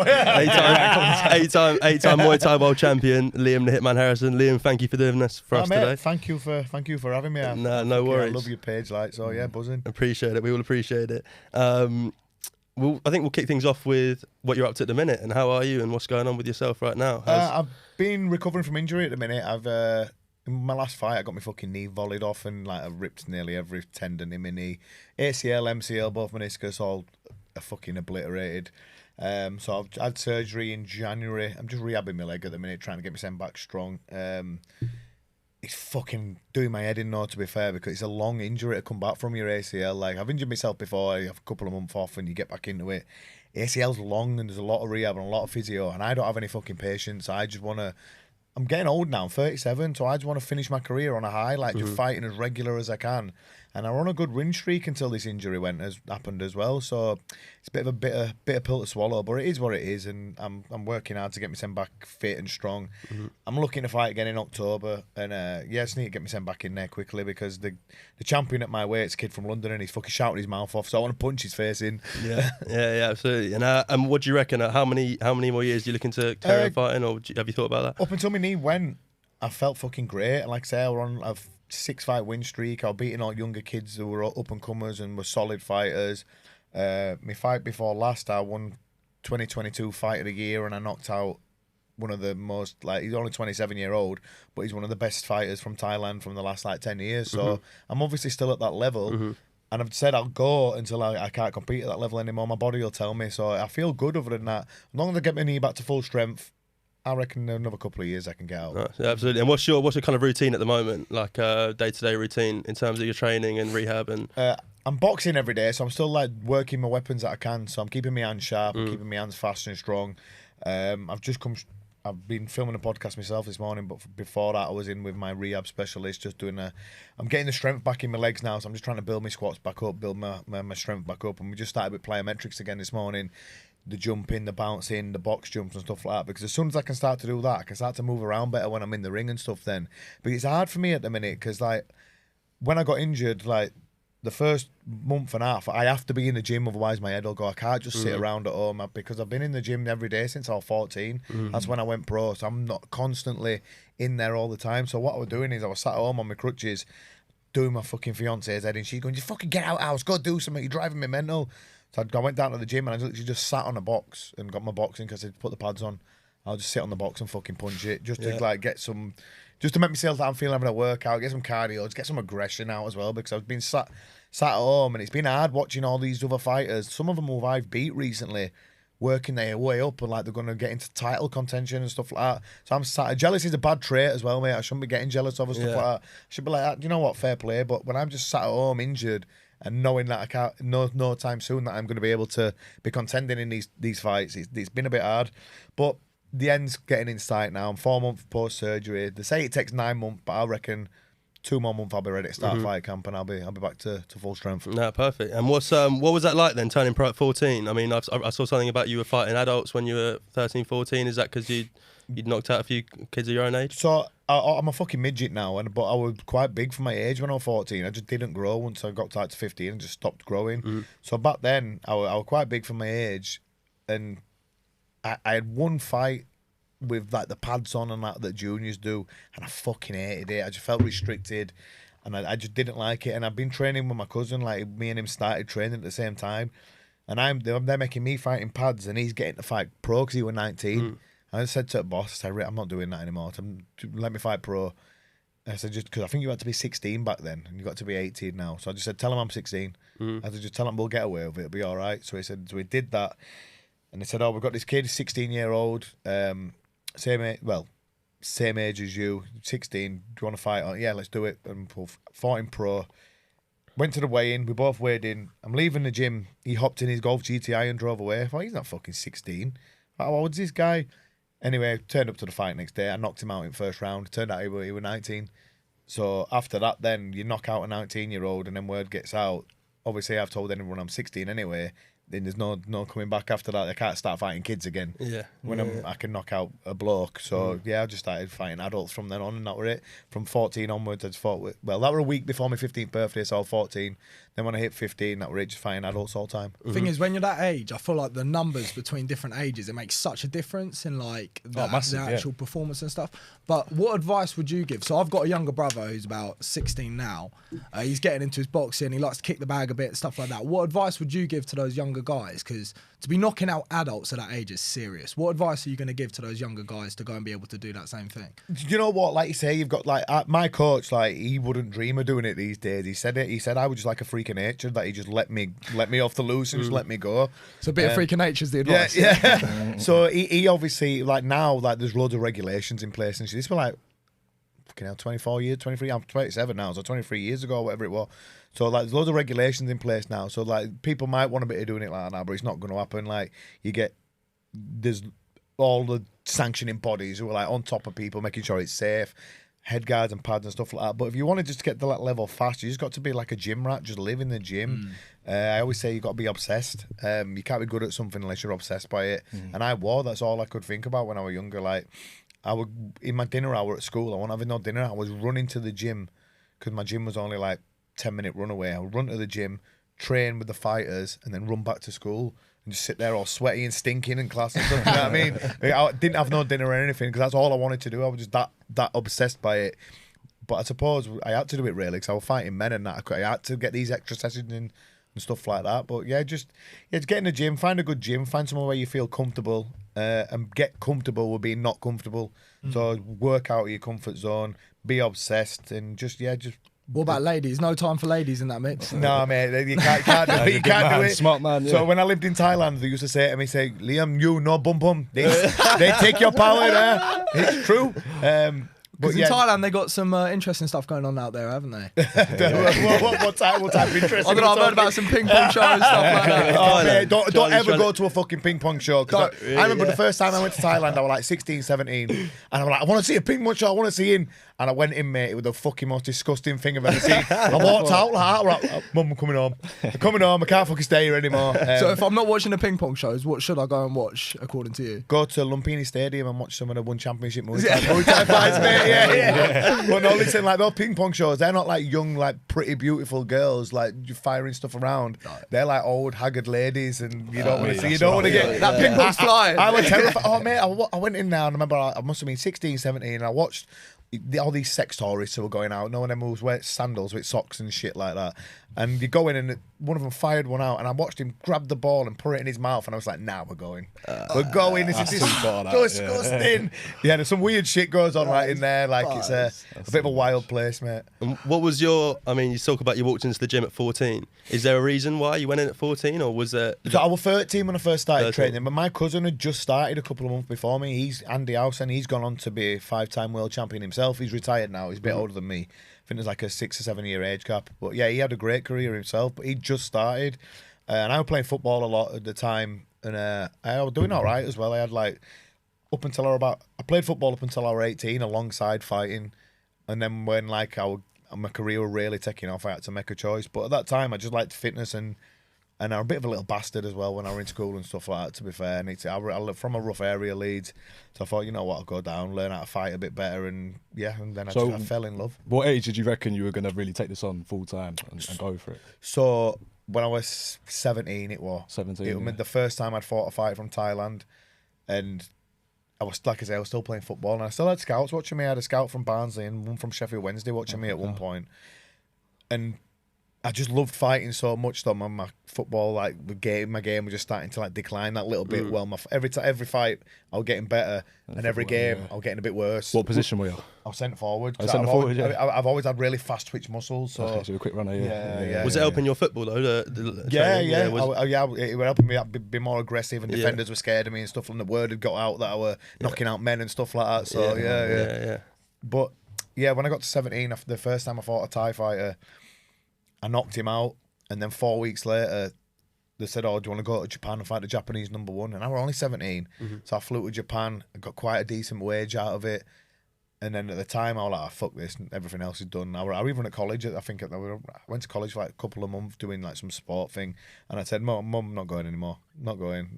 Eight-time Muay Thai world champion, Liam the Hitman Harrison. Liam, thank you for doing this for us today. Thank you for having me. No worries. I love your page, so yeah, buzzing. Appreciate it. We all appreciate it. I think we'll kick things off with what you're up to at the minute and how are you and what's going on with yourself right now. I've been recovering from injury at the minute. In my last fight, I got my fucking knee volleyed off and I ripped nearly every tendon in my knee. ACL, MCL, both meniscus, all fucking obliterated. So I've had surgery in January. I'm just rehabbing my leg at the minute, trying to get myself back strong. It's fucking doing my head in, no, to be fair, because it's a long injury to come back from your ACL. I've injured myself before, I have a couple of months off and you get back into it. ACL's long and there's a lot of rehab and a lot of physio, and I don't have any fucking patience. I just want to... I'm getting old now, I'm 37, so I just want to finish my career on a high, just fighting as regular as I can. And I were on a good win streak until this injury happened as well. So it's a bit of a bitter pill to swallow, but it is what it is, and I'm working hard to get myself back fit and strong. I'm looking to fight again in October, and I just need to get myself back in there quickly because the champion at my weight's a kid from London, and he's fucking shouting his mouth off, so I want to punch his face in. Yeah, absolutely. And what do you reckon? How many more years are you looking to carry on fighting, or have you thought about that? Up until my knee went, I felt fucking great. And like I say, I were on a 6-fight win streak. I was beating all younger kids who were up and comers and were solid fighters. My fight before last, I won 2022 Fight of the Year, and I knocked out one of the most, he's only 27-year-old, but he's one of the best fighters from Thailand from the last 10 years. So I'm obviously still at that level. And I've said I'll go until I can't compete at that level anymore. My body will tell me. So I feel good other than that. As long as I get my knee back to full strength, I reckon another couple of years I can get out. Right, yeah, absolutely. And what's your kind of routine at the moment, like day-to-day routine in terms of your training and rehab? And I'm boxing every day, so I'm still working my weapons that I can. So I'm keeping my hands sharp, I'm keeping my hands fast and strong. I've been filming a podcast myself this morning, but before that I was in with my rehab specialist, just doing I'm getting the strength back in my legs now, so I'm just trying to build my squats back up, build my strength back up, and we just started with plyometrics again this morning. The jumping, the bouncing, the box jumps and stuff like that, because as soon as I can start to do that, I can start to move around better when I'm in the ring and stuff then. But it's hard for me at the minute, because when I got injured, the first month and a half, I have to be in the gym, otherwise my head will go. I can't just sit around at home, because I've been in the gym every day since I was 14. That's when I went pro, so I'm not constantly in there all the time. So what I was doing is I was sat at home on my crutches, doing my fucking fiance's head, and she's going, "Just fucking get out house, go do something, you're driving me mental." So I went down to the gym and I literally just sat on a box and got my boxing, because I'd put the pads on. I'll just sit on the box and fucking punch it, just to get some, just to make myself that I'm feeling having a workout, get some cardio, just get some aggression out as well, because I've been sat at home, and it's been hard watching all these other fighters, some of them who I've beat recently, working their way up, and they're going to get into title contention and stuff like that. So I'm sat. Jealousy is a bad trait as well, mate. I shouldn't be getting jealous of and stuff like that. I should be like, you know what, fair play. But when I'm just sat at home injured, and knowing that I can't, no time soon that I'm going to be able to be contending in these fights, it's been a bit hard. But the end's getting in sight now. I'm 4 months post surgery. They say it takes 9 months, but I reckon 2 more months I'll be ready to start fight camp, and I'll be back to full strength. No, perfect. And what was that like then, turning pro at 14? I mean, I saw something about you were fighting adults when you were 13, 14. Is that because you'd knocked out a few kids of your own age? So I'm a fucking midget now, but I was quite big for my age when I was 14. I just didn't grow once I got to 15 and just stopped growing. So back then, I was quite big for my age, and I had one fight with the pads on and that juniors do, and I fucking hated it. I just felt restricted, and I just didn't like it. And I've been training with my cousin, me and him started training at the same time, and they're making me fight in pads, and he's getting to fight pro because he was 19. I said to the boss, I said, I'm not doing that anymore. Let me fight pro. I said, just because I think you had to be 16 back then, and you got to be 18 now. So I just said, tell him I'm 16. I said, just tell him we'll get away with it. It'll be all right. So he said, so we did that, and they said, we've got this kid, 16-year-old, same age as you, 16. Do you want to fight? Yeah, let's do it. And fought in pro. Went to the weigh-in. We both weighed in. I'm leaving the gym. He hopped in his Golf GTI and drove away. I thought, he's not fucking 16. How old's this guy? Anyway, turned up to the fight next day. I knocked him out in first round. Turned out he was 19. So after that, then you knock out a 19-year-old, and then word gets out. Obviously, I've told everyone I'm 16 anyway. then there's no coming back after that. I can't start fighting kids again. Yeah. When I can knock out a bloke. So I just started fighting adults from then on, and that were it. From 14 onwards, I just fought that were a week before my 15th birthday, so I was 14. Then when I hit 15, that were it, just fighting adults all the time. Thing is, when you're that age, I feel like the numbers between different ages, it makes such a difference in like the actual performance and stuff. But what advice would you give? So I've got a younger brother who's about 16 now. He's getting into his boxing. He likes to kick the bag a bit, stuff like that. What advice would you give to those younger guys? Because to be knocking out adults at that age is serious. What advice are you going to give to those younger guys to go and be able to do that same thing? You know what? Like you say, you've got like my coach. Like he wouldn't dream of doing it these days. He said it. He said I was just like a freak of nature, that he just let me off the loose and just let me go. So a bit of freak of nature is the advice. Yeah. So he obviously, like now, like there's loads of regulations in place and shit. This was like, fucking hell, 24 years, 23. I'm 27 now, so 23 years ago, whatever it was. So like there's loads of regulations in place now. So like people might want a bit of doing it like that now, but it's not going to happen. Like there's all the sanctioning bodies who are like on top of people, making sure it's safe. Head guards and pads and stuff like that. But if you want to just get to that level fast, you just got to be like a gym rat, just live in the gym. I always say you got to be obsessed. You can't be good at something unless you're obsessed by it. And that's all I could think about when I was younger. Like I would, in my dinner hour at school, I wasn't having no dinner. I was running to the gym because my gym was only like 10-minute run away. I would run to the gym, train with the fighters, and then run back to school. And just sit there all sweaty and stinking in class and stuff. You know what I mean? I didn't have no dinner or anything because that's all I wanted to do. I was just that obsessed by it. But I suppose I had to do it really because I was fighting men and that. I had to get these extra sessions in and stuff like that. But just get in the gym, find a good gym, find somewhere where you feel comfortable, and get comfortable with being not comfortable. So work out of your comfort zone, be obsessed, and just. What about ladies? No time for ladies in that mix. No, mate, you can't do it. You can't do it. Smart man. Yeah. So when I lived in Thailand, they used to say to me, Liam, you no bum bum. They take your power there. It's true. Because in Thailand, they got some interesting stuff going on out there, haven't they? what type of interesting? I don't know, I've heard about some ping pong shows and stuff like that. Oh, mate, don't ever go to a fucking ping pong show. I remember the first time I went to Thailand, I was like 16, 17. And I'm like, I want to see a ping pong show, I want to see him. And I went in, mate, it was the fucking most disgusting thing I've ever seen. I walked out like that, Mum, I'm coming home. I can't fucking stay here anymore. So if I'm not watching the ping pong shows, what should I go and watch, according to you? Go to Lumpini Stadium and watch some of the One Championship Muay Thai fights, mate. Yeah. But no, listen, like those ping pong shows, they're not like young, like pretty beautiful girls, like firing stuff around. They're like old, haggard ladies, and you don't want to see. You don't want to get that ping pong's flying. I was terrified. Oh, mate, I went in there and I remember I must have been 16, 17, and I watched all these sex tourists who were going out. No one ever was wearing sandals with socks and shit like that. And you go in and one of them fired one out, and I watched him grab the ball and put it in his mouth, and I was like, "Nah, we're going. This is disgusting." Yeah, there's some weird shit goes on right in there. Like it's a bit of a wild place, mate. And what was your? I mean, you talk about you walked into the gym at 14. Is there a reason why you went in at 14, or was there? So I was 13 when I first started training, but my cousin had just started a couple of months before me. He's Andy House, and he's gone on to be a 5-time world champion himself. He's retired now. He's a bit older than me. I think there's like a 6 or 7 year age gap. But yeah, he had a great career himself, but he just started. And I was playing football a lot at the time, and I was doing all right as well. I had like, I played football up until I was 18 alongside fighting. And then when my career was really taking off, I had to make a choice. But at that time, I just liked fitness, and I'm a bit of a little bastard as well when I was in school and stuff like that, to be fair. And I live from a rough area, Leeds. So I thought, you know what, I'll go down, learn how to fight a bit better, and then I fell in love. What age did you reckon you were going to really take this on full time and go for it? So when I was 17, it was. 17. It was the first time I'd fought a fight from Thailand, and I was, like I say, I was still playing football, and I still had scouts watching me. I had a scout from Barnsley and one from Sheffield Wednesday watching me at one point. And I just loved fighting so much that my football, like my game was just starting to like decline that little bit. Well, every fight I was getting better, and every game I was getting a bit worse. What position were you? I was centre forward. I've always had really fast twitch muscles. So, so you're a quick runner. Yeah. Was it helping your football though? It was helping me be more aggressive, and defenders were scared of me and stuff. And the word had got out that I were knocking out men and stuff like that. So yeah. But yeah, when I got to 17, the first time I fought a Thai fighter, I knocked him out, and then 4 weeks later, they said, "Oh, do you want to go to Japan and fight the Japanese #1?" And I was only 17, so I flew to Japan. I got quite a decent wage out of it, And then at the time, I was like, oh, fuck this, everything else is done. I was even at college, I think I went to college for like a couple of months doing like some sport thing. And I said, Mum, I'm not going anymore. I'm not going.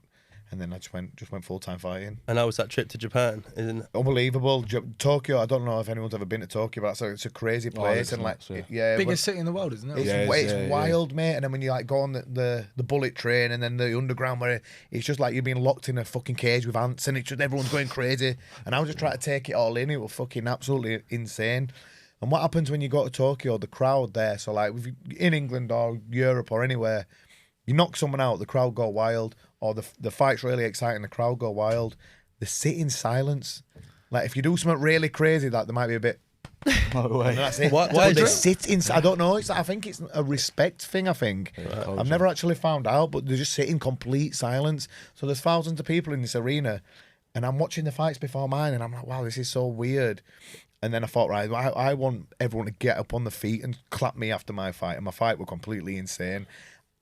And then I just went full-time fighting. And how was that trip to Japan? Isn't it? Unbelievable. Tokyo, I don't know if anyone's ever been to Tokyo, but it's a crazy place. And like, biggest city in the world, isn't it? It's wild, mate. And then when you like go on the bullet train and then the underground, where it's just like you're being locked in a fucking cage with ants, and it's just everyone's going crazy. And I was just trying to take it all in. It was fucking absolutely insane. And what happens when you go to Tokyo? The crowd there. So like in England or Europe or anywhere, you knock someone out, the crowd go wild. Or the fight's really exciting, the crowd go wild. They sit in silence. Like if you do something really crazy, that there might be a bit. No way. That's it. Why they sit in. I don't know. I think it's a respect thing. I think I've never actually found out, but they just sit in complete silence. So there's thousands of people in this arena, and I'm watching the fights before mine, and I'm like, wow, this is so weird. And then I thought, right, I want everyone to get up on the feet and clap me after my fight, and my fight was completely insane.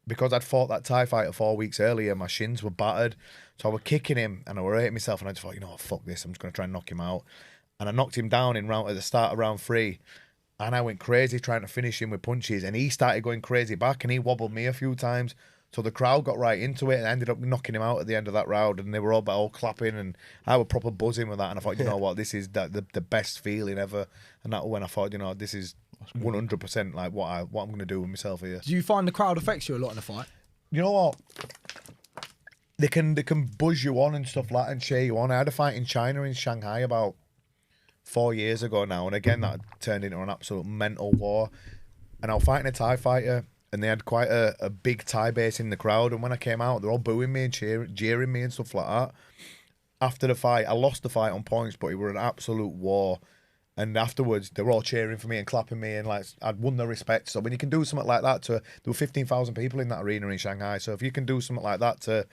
Because I'd fought that Thai fighter 4 weeks earlier, my shins were battered. So I was kicking him and I was hating myself, and I just thought, you know what, fuck this, I'm just going to try and knock him out. And I knocked him down at the start of round 3. And I went crazy trying to finish him with punches. And he started going crazy back, and he wobbled me a few times. So the crowd got right into it and I ended up knocking him out at the end of that round. And they were all clapping, and I was proper buzzing with that. And I thought, you know what, this is the best feeling ever. And that was when I thought, you know, this is 100% like what I'm going to do with myself here. Do you find the crowd affects you a lot in a fight? You know what? They can buzz you on and stuff like that and cheer you on. I had a fight in China, in Shanghai, about 4 years ago now, and again that turned into an absolute mental war. And I was fighting a Thai fighter, and they had quite a big Thai base in the crowd. And when I came out, they're all booing me and jeering me and stuff like that. After the fight, I lost the fight on points, but it was an absolute war. And afterwards, they were all cheering for me and clapping me, and like I'd won their respect. So when you can do something like that, there were 15,000 people in that arena in Shanghai. So if you can do something like that to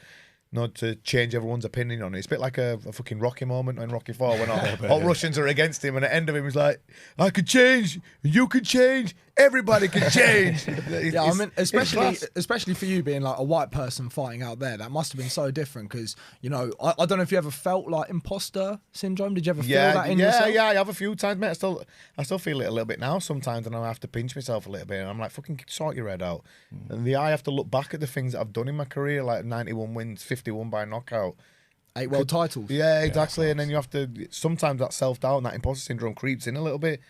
change everyone's opinion on it, it's a bit like a fucking Rocky moment in Rocky 4 when all Russians are against him, and at the end of him he's like, I could change, you could change, everybody can change. I mean, especially for you being like a white person fighting out there, that must have been so different because, you know, I don't know if you ever felt like imposter syndrome. Did you ever feel that in yourself? Yeah, I have a few times, mate. I still feel it a little bit now sometimes, and I have to pinch myself a little bit, and I'm like, fucking sort your head out. And I have to look back at the things that I've done in my career, like 91 wins, 51 by knockout. 8 world titles. Yeah, exactly. And then you have to, sometimes that self-doubt and that imposter syndrome creeps in a little bit.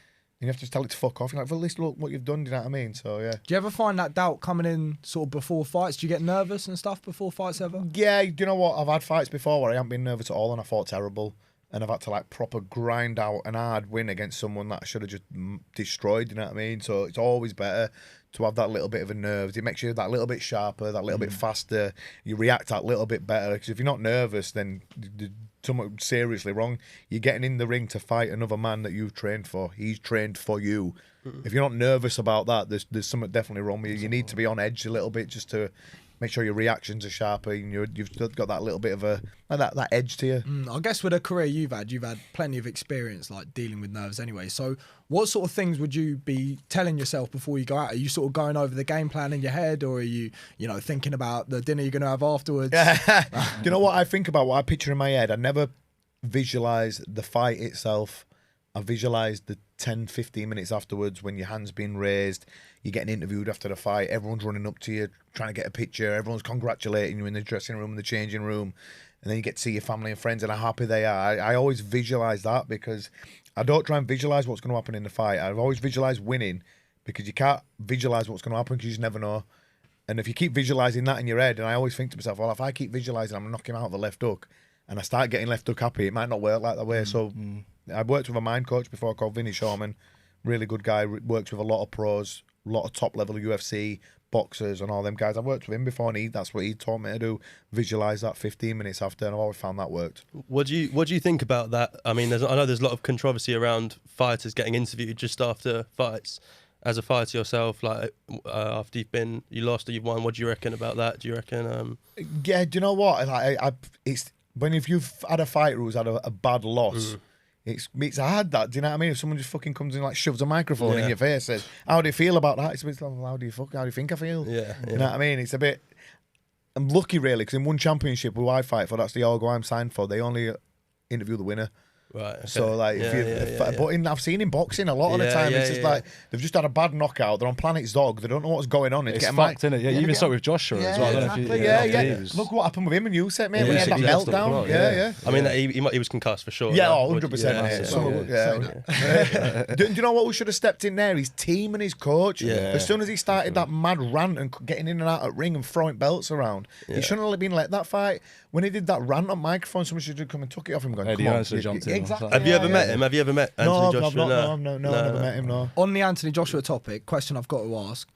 And you have to tell it to fuck off. You're like, well, at least look what you've done, do you know what I mean? So, yeah. Do you ever find that doubt coming in sort of before fights? Do you get nervous and stuff before fights ever? Yeah, do you know what? I've had fights before where I haven't been nervous at all and I fought terrible. And I've had to like proper grind out an hard win against someone that I should have just destroyed, you know what I mean? So it's always better to have that little bit of a nerves. It makes you that little bit sharper, that little bit faster. You react that little bit better. Because if you're not nervous, then something seriously wrong. You're getting in the ring to fight another man that you've trained for. He's trained for you. If you're not nervous about that, there's something definitely wrong with you. You need to be on edge a little bit just to make sure your reactions are sharper and you've got that little bit of that edge to you. I guess with a career you've had plenty of experience like dealing with nerves anyway. So what sort of things would you be telling yourself before you go out? Are you sort of going over the game plan in your head, or are you thinking about the dinner you're going to have afterwards? Do you know what I think about, what I picture in my head? I never visualise the fight itself. I visualise the 10, 15 minutes afterwards when your hand's been raised, you're getting interviewed after the fight, everyone's running up to you, trying to get a picture, everyone's congratulating you in the dressing room, in the changing room, and then you get to see your family and friends and how happy they are. I always visualise that because I don't try and visualise what's going to happen in the fight. I've always visualised winning because you can't visualise what's going to happen because you just never know. And if you keep visualising that in your head, and I always think to myself, well, if I keep visualising I'm going to knock him out of the left hook, and I start getting left hook happy, it might not work like that way. So I've worked with a mind coach before called Vinny Shawman, really good guy, works with a lot of pros, a lot of top level UFC boxers and all them guys. I've worked with him before, and that's what he taught me to do, visualise that 15 minutes after, and I've always found that worked. What do you think about that? I mean, I know there's a lot of controversy around fighters getting interviewed just after fights. As a fighter yourself, like after you lost or you've won, what do you reckon about that? Do you reckon? Yeah, do you know what? If you've had a fighter who's had a bad loss, it's hard, that. Do you know what I mean? If someone just fucking comes in like shoves a microphone in your face, says, "How do you feel about that?" It's a bit like, well, how do you think I feel? Yeah. You know what I mean? It's a bit. I'm lucky really because in one championship who I fight for, that's the Orgo I'm signed for. They only interview the winner. Right. Okay. So like, but I've seen in boxing a lot of the time, it's just like they've just had a bad knockout. They're on Planet Zog. They don't know what's going on. It's fucked, isn't it? Yeah, you even saw it with Joshua as well. Exactly. Look what happened with him and Usyk, mate. When he had that meltdown. Yeah. I mean, he was concussed for sure. Yeah, 100%. Do you know what we should have stepped in there? His team and his coach. Yeah. As soon as he started that mad rant and getting in and out of ring and throwing belts around, he shouldn't have been let that fight. When he did that rant on microphone, someone should have come and took it off him. Going, come on. Exactly. Have you ever met him? Have you ever met Anthony Joshua? No, never met him. No. On the Anthony Joshua topic, question I've got to ask.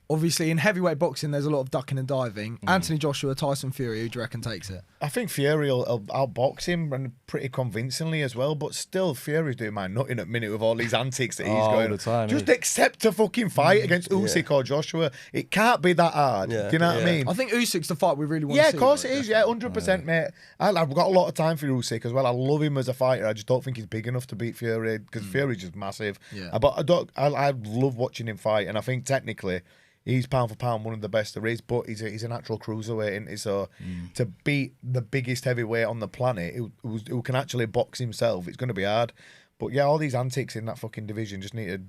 Obviously, in heavyweight boxing, there's a lot of ducking and diving. Anthony Joshua, Tyson Fury, who do you reckon takes it? I think Fury will outbox him and pretty convincingly as well. But still, Fury's doing my nutting at minute with all these antics that he's going. All the time, just accept a fucking fight against Usyk or Joshua. It can't be that hard. Do you know what I mean? I think Usyk's the fight we really want to see. Yeah, of course it is. Yeah, 100%, mate. I've got a lot of time for Usyk as well. I love him as a fighter. I just don't think he's big enough to beat Fury because Fury's just massive. Yeah. But I love watching him fight, and I think technically he's pound for pound one of the best there is, but he's a natural cruiserweight, isn't he? So to beat the biggest heavyweight on the planet who can actually box himself, it's going to be hard. But yeah, all these antics in that fucking division just need to...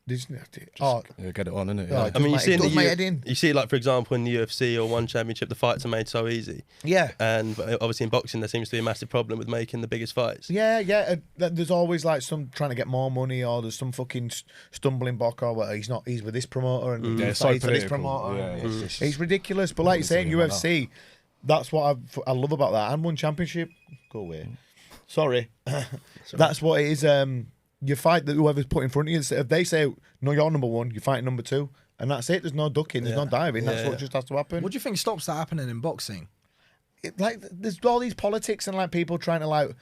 get it on, innit? Oh, I mean, you see, like for example, in the UFC or One Championship, the fights are made so easy. Yeah. And obviously in boxing, there seems to be a massive problem with making the biggest fights. Yeah. There's always like some trying to get more money, or there's some fucking stumbling block, or he's with this promoter and he's with this promoter. Yeah, it's ridiculous. But like you're saying, UFC, that's what I love about that. And One Championship, go away. Sorry. That's what it is. You fight whoever's put in front of you. If they say, no, you're number one, you fight number two. And that's it. There's no ducking. There's no diving. That's what just has to happen. What do you think stops that happening in boxing? There's all these politics and like people trying to like...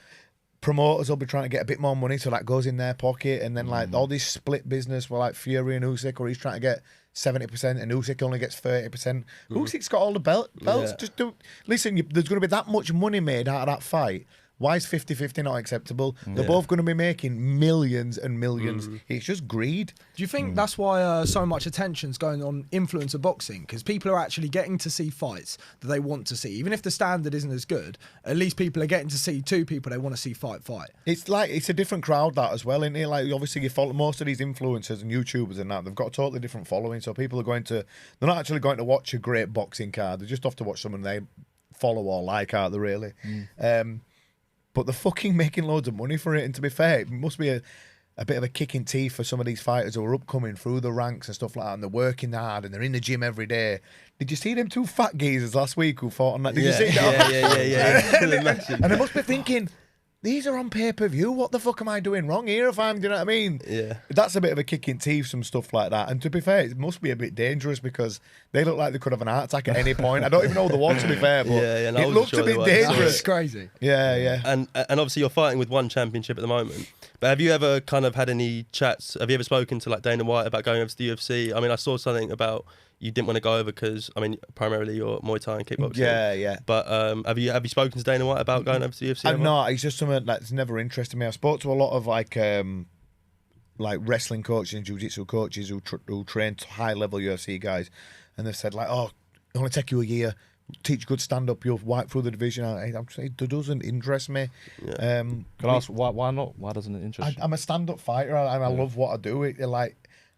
Promoters will be trying to get a bit more money, so that goes in their pocket. And then like all this split business where like Fury and Usyk, where he's trying to get 70% and Usyk only gets 30%. Usyk's got all the belts. Just listen, there's going to be that much money made out of that fight. Why is 50-50 not acceptable? They're both going to be making millions and millions. It's just greed. Do you think that's why so much attention's going on influencer boxing? Because people are actually getting to see fights that they want to see. Even if the standard isn't as good, at least people are getting to see two people they want to see fight. It's like, it's a different crowd that as well, isn't it? Like obviously you follow most of these influencers and YouTubers and that, they've got a totally different following. So people are they're not actually going to watch a great boxing card. They're just off to watch someone they follow or like, aren't they really? But they're fucking making loads of money for it. And to be fair, it must be a bit of a kick in teeth for some of these fighters who are upcoming through the ranks and stuff like that. And they're working hard and they're in the gym every day. Did you see them two fat geezers last week who fought on that? Did you see that? Yeah. And they must be thinking, these are on pay-per-view. What the fuck am I doing wrong here? Do you know what I mean? Yeah. That's a bit of a kick in teeth, some stuff like that. And to be fair, it must be a bit dangerous because they look like they could have an heart attack at any point. I don't even know the one, to be fair, but it looks a bit dangerous. It's crazy. Yeah. And obviously you're fighting with One Championship at the moment. But have you ever kind of had any chats? Have you ever spoken to like Dana White about going over to the UFC? I mean, I saw something about you didn't want to go over because, I mean, primarily you're Muay Thai and kickboxing. Yeah. But have you spoken to Dana White about going over to the UFC? I'm not. It's just something that's never interested me. I spoke to a lot of like wrestling coaches and jiu-jitsu coaches who train high level UFC guys, and they've said like, oh, it only take you a year. Teach good stand up, you'll wipe through the division. I'm saying it doesn't interest me. Yeah. Can I ask why not? Why doesn't it interest you? I'm a stand up fighter and I love what I do.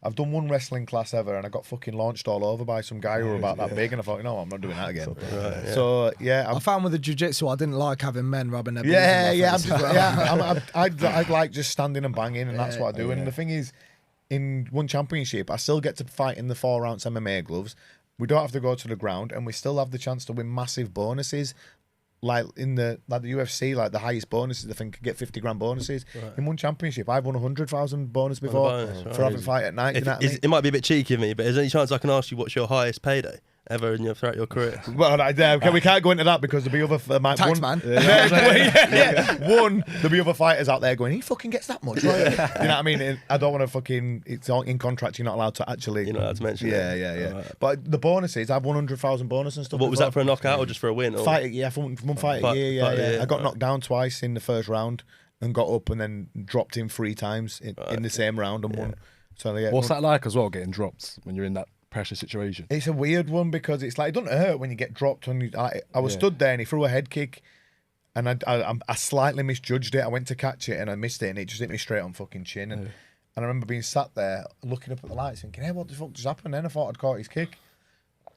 I've done one wrestling class ever and I got fucking launched all over by some guy who were about that big, and I thought, I'm not doing that again. So I found with the jiu-jitsu, I didn't like having men rubbing their balls I like just standing and banging, and that's what I do. And the thing is, in One Championship, I still get to fight in the 4-ounce MMA gloves. We don't have to go to the ground, and we still have the chance to win massive bonuses. Like in the UFC, like the highest bonuses, I think get 50 grand bonuses. Right. In One Championship, I've won 100,000 bonus before for having a fight at night. It might be a bit cheeky of me, but is there any chance I can ask you what's your highest payday ever throughout your career? Well, we can't go into that because there'll be other Taxman. There'll be other fighters out there going, he fucking gets that much, right? You know what I mean? I don't want to fucking. It's all in contract. You're not allowed to actually. You're not allowed to mention. Yeah. Right. But the bonuses, I've 100,000 bonus and stuff. What was that, for a knockout or just for a win? Or? Fight, for one fight a year. I got knocked down twice in the first round and got up and then dropped him 3 times in the same round and won. So what's that like as well? Getting dropped when you're in that pressure situation? It's a weird one because it's like it doesn't hurt when you get dropped. I was stood there and he threw a head kick and I slightly misjudged it. I went to catch it and I missed it, and it just hit me straight on fucking chin. And I remember being sat there looking up at the lights, thinking, "Hey, what the fuck just happened?" Then I thought I'd caught his kick,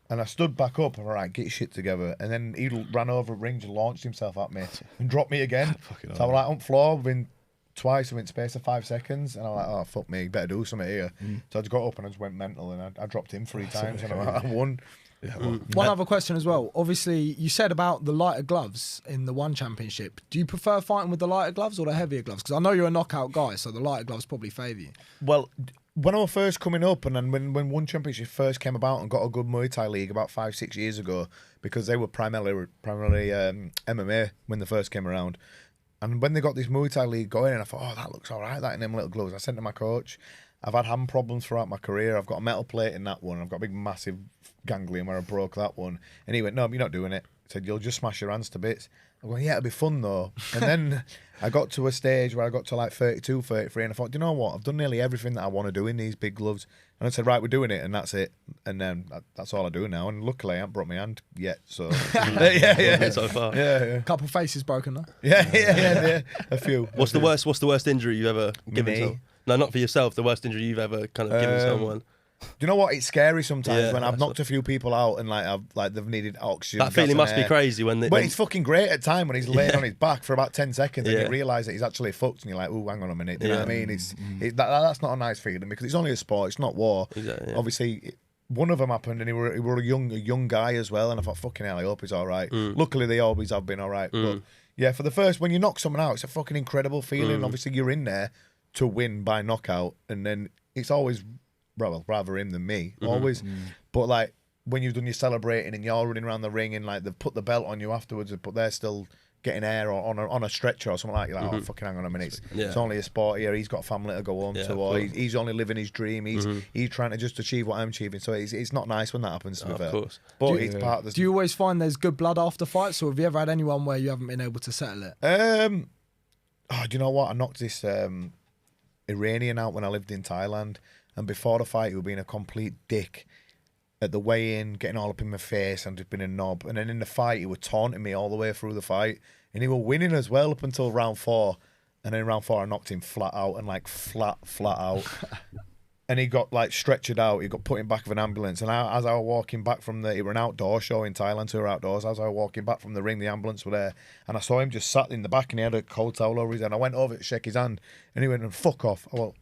and I stood back up. And all right, get your shit together. And then he ran over at rings and launched himself at me and dropped me again. So I was like on the floor, within twice within space of 5 seconds, and I'm like, "Oh fuck me, better do something here." So I just got up and I just went mental, and I dropped him 3 times, and I won. Yeah, One other question as well. Obviously, you said about the lighter gloves in the one championship. Do you prefer fighting with the lighter gloves or the heavier gloves? Because I know you're a knockout guy, so the lighter gloves probably favour you. Well, when I was first coming up, and then when one championship first came about and got a good Muay Thai league about 5-6 years ago, because they were primarily MMA when they first came around. And when they got this Muay Thai league going, and I thought, oh, that looks all right, that in them little gloves. I sent to my coach. I've had hand problems throughout my career. I've got a metal plate in that one. I've got a big, massive ganglion where I broke that one. And he went, "No, you're not doing it." He said, "You'll just smash your hands to bits." I'm going, "Yeah, it'll be fun though." And then I got to a stage where I got to like 32, 33, and I thought, do you know what? I've done nearly everything that I want to do in these big gloves. And I said, right, we're doing it, and that's it. And then that's all I do now. And luckily, I haven't brought my hand yet. So yeah. So far, yeah. Couple faces broken though. Yeah. A few. What's the worst injury you've ever given someone? No, not for yourself. The worst injury you've ever kind of given someone. Do you know what? It's scary sometimes when I've knocked a few people out and they've needed oxygen. That feeling must be crazy when. But it's fucking great at time when he's laying on his back for about 10 seconds and you realise that he's actually fucked and you're like, oh, hang on a minute. Do you know what I mean? That's not a nice feeling because it's only a sport. It's not war. Exactly, Obviously, one of them happened and he were a young guy as well, and I thought, fucking hell, I hope he's all right. Luckily, they always have been all right. But yeah, for the first, when you knock someone out, it's a fucking incredible feeling. Obviously, you're in there to win by knockout, and then it's always, well, rather him than me, always. But like when you've done your celebrating and you're running around the ring and like they've put the belt on you afterwards, but they're still getting air or on a stretcher or something like that, you're like, oh, fucking hang on a minute. It's only a sport here. He's got a family to go home to, or he's only living his dream. He's trying to just achieve what I'm achieving. So it's not nice when that happens, to be fair. Of course. But it's part of the... Do you always find there's good blood after fights, or have you ever had anyone where you haven't been able to settle it? Do you know what? I knocked this Iranian out when I lived in Thailand, and before the fight he was being a complete dick at the weigh-in, getting all up in my face and just being a knob, and then in the fight he was taunting me all the way through the fight, and he was winning as well up until round 4, and then in round 4 I knocked him flat out, and like flat out. And he got like stretchered out. He got put in back of an ambulance. And as I was walking back from it was an outdoor show in Thailand, so we were outdoors. As I was walking back from the ring, the ambulance were there. And I saw him just sat in the back and he had a cold towel over his head. I went over to shake his hand and he went, fuck off. I went,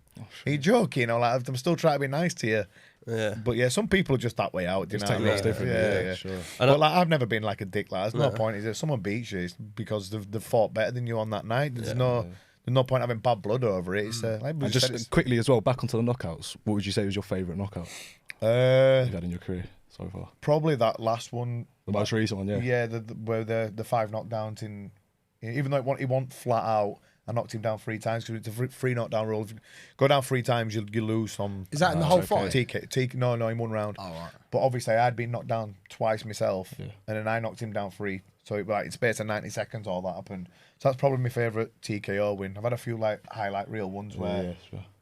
are you joking? I'm still trying to be nice to you. Yeah. But yeah, some people are just that way out. Do you know what I mean? Different. Yeah, sure. But like, I've never been like a dick. Like, there's no point. Is if someone beats you, it's because they've fought better than you on that night. There's no point having bad blood over it. It's like and just quickly as well, back onto the knockouts. What would you say was your favourite knockout you've had in your career so far? Probably that last one, the most recent one. Yeah, where the 5 knockdowns in. Even though he went flat out, I knocked him down 3 times because it's a 3 knockdown rule. If you go down 3 times, you lose some. Is that in the whole fight? No, in 1 round. Oh, right. But obviously, I'd been knocked down twice myself, and then I knocked him down 3. So in space of 90 seconds, all that happened. So that's probably my favourite TKO win. I've had a few like highlight reel ones where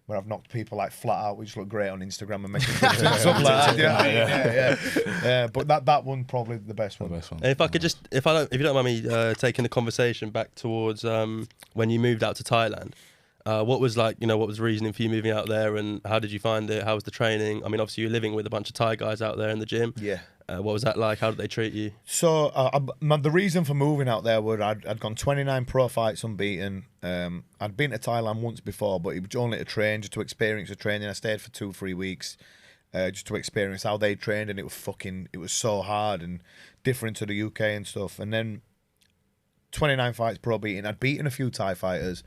I've knocked people like flat out, which look great on Instagram and making something like that. Yeah. But that one probably the best one. And if I could just, if you don't mind me taking the conversation back towards when you moved out to Thailand. What was what was the reasoning for you moving out there, and how did you find it? How was the training? I mean, obviously you're living with a bunch of Thai guys out there in the gym. Yeah. What was that like? How did they treat you? So the reason for moving out there was I'd gone 29 pro fights unbeaten. I'd been to Thailand once before, but it was only to train, just to experience the training. I stayed for 2-3 weeks just to experience how they trained, and it was so hard and different to the UK and stuff. And then 29 fights pro beaten. I'd beaten a few Thai fighters.